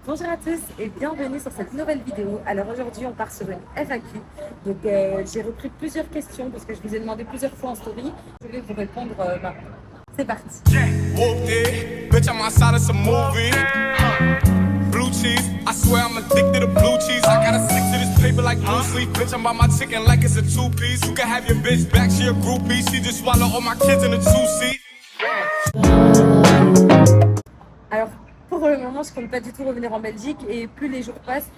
Bonjour à tous et bienvenue sur cette nouvelle vidéo. Alors aujourd'hui on part sur une FAQ. Donc j'ai repris plusieurs questions parce que je vous ai demandé plusieurs fois en story. Je vais vous répondre maintenant. C'est parti. Whooped it, bitch, I'm outside of some movie. Blue cheese, I swear I'm addicted to blue cheese. I gotta stick to this paper like blue sleep. Bitch, I'm by my chicken like it's a two-piece. You can have your bitch back, she a groupie. She just swallow all my kids in a two-seat. Alors pour le moment je compte pas du tout revenir en Belgique et plus les jours passent,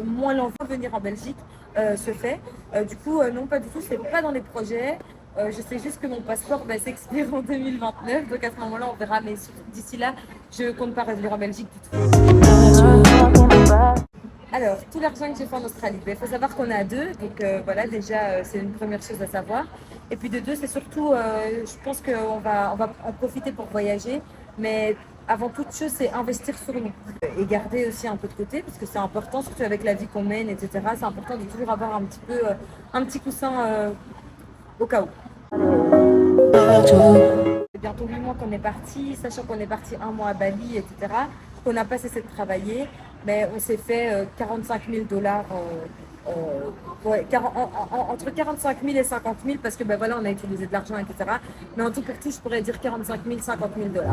moins l'envie de venir en Belgique se fait. Du coup non pas du tout, c'est pas dans les projets. Je sais juste que mon passeport va s'expire en 2029, donc à ce moment-là on verra, mais d'ici là je compte pas revenir en Belgique du tout. Alors, tout l'argent que j'ai fait en Australie, il faut savoir qu'on est à deux, donc voilà, déjà c'est une première chose à savoir. Et puis de deux, c'est surtout, je pense qu'on va en profiter pour voyager, mais avant toute chose, c'est investir sur nous et garder aussi un peu de côté, parce que c'est important, surtout avec la vie qu'on mène, etc. C'est important de toujours avoir un petit peu, un petit coussin au cas où. C'est bientôt 8 mois qu'on est parti, sachant qu'on est parti 1 mois à Bali, etc. Qu'on n'a pas cessé de travailler, mais on s'est fait 45 000 dollars, entre 45 000 et 50 000, parce que ben voilà, on a utilisé de l'argent, etc. Mais en tout pour tout, je pourrais dire 45 000, 50 000 dollars.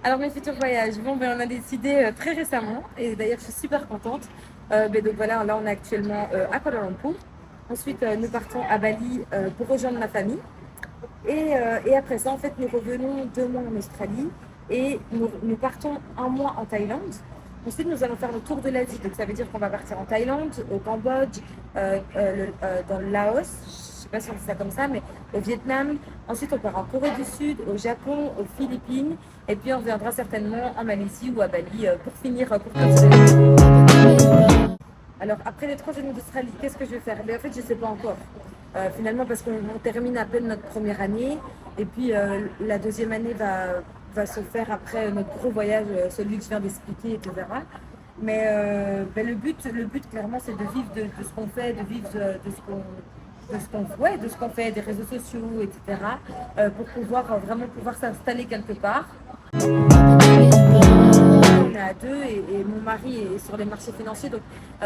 Alors mes futurs voyages, bon ben on a décidé très récemment, et d'ailleurs je suis super contente. Donc voilà, là on est actuellement à Kuala Lumpur. Ensuite nous partons à Bali pour rejoindre ma famille. Et après ça, en fait, nous revenons 2 mois en Australie et nous partons 1 mois en Thaïlande. Ensuite, nous allons faire le tour de l'Asie. Donc, ça veut dire qu'on va partir en Thaïlande, au Cambodge, dans le Laos, je ne sais pas si on dit ça comme ça, mais au Vietnam. Ensuite, on part en Corée du Sud, au Japon, aux Philippines. Et puis, on reviendra certainement en Malaisie ou à Bali pour finir, pour clôturer. Alors, après les 3 années d'Australie, qu'est-ce que je vais faire? En fait, je ne sais pas encore. Finalement, parce qu'on termine à peine notre première année. Et puis, la deuxième année va se faire après notre gros voyage, celui que je viens d'expliquer, etc. Mais le but, clairement, c'est de vivre de ce qu'on fait, de vivre de ce qu'on fait, des réseaux sociaux, etc. Pour vraiment pouvoir s'installer quelque part. On est à deux et mon mari est sur les marchés financiers, donc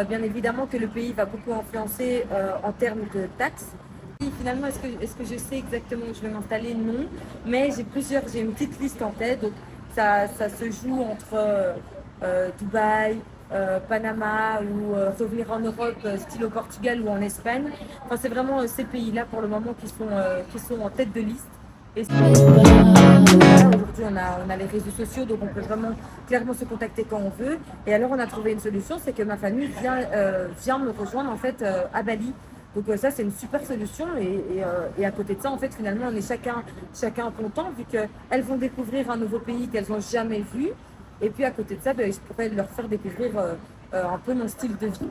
bien évidemment que le pays va beaucoup influencer en termes de taxes. Et finalement, est-ce que je sais exactement où je vais m'installer? Non, mais j'ai une petite liste en tête, donc ça se joue entre Dubaï, Panama ou revenir en Europe, style au Portugal ou en Espagne. Enfin, c'est vraiment ces pays-là pour le moment qui sont en tête de liste. Et aujourd'hui, on a les réseaux sociaux, donc on peut vraiment clairement se contacter quand on veut. Et alors, on a trouvé une solution, c'est que ma famille vient me rejoindre en fait à Bali. Donc ça, c'est une super solution. Et à côté de ça, en fait, finalement, on est chacun content vu qu'elles vont découvrir un nouveau pays qu'elles n'ont jamais vu. Et puis à côté de ça, je pourrais leur faire découvrir un peu mon style de vie.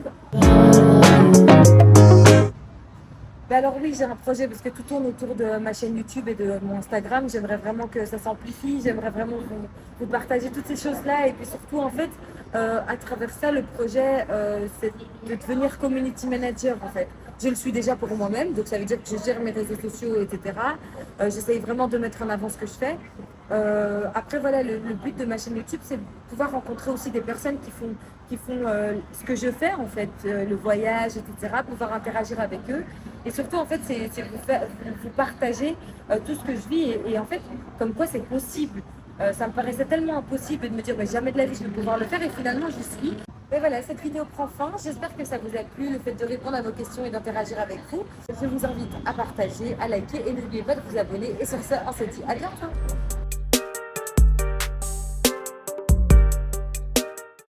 Alors oui, j'ai un projet parce que tout tourne autour de ma chaîne YouTube et de mon Instagram. J'aimerais vraiment que ça s'amplifie, j'aimerais vraiment vous partager toutes ces choses-là. Et puis surtout, en fait, à travers ça, le projet, c'est de devenir community manager, en fait. Je le suis déjà pour moi-même, donc ça veut dire que je gère mes réseaux sociaux, etc. J'essaye vraiment de mettre en avant ce que je fais. Après, voilà, le but de ma chaîne YouTube, c'est de pouvoir rencontrer aussi des personnes qui font ce que je fais, en fait, le voyage, etc., pouvoir interagir avec eux. Et surtout, en fait, c'est vous partager tout ce que je vis et en fait, comme quoi c'est possible. Ça me paraissait tellement impossible de me dire jamais de la vie je vais pouvoir le faire et finalement j'y suis. Et voilà, cette vidéo prend fin. J'espère que ça vous a plu, le fait de répondre à vos questions et d'interagir avec vous. Je vous invite à partager, à liker et n'oubliez pas de vous abonner. Et sur ça, on se dit à bientôt.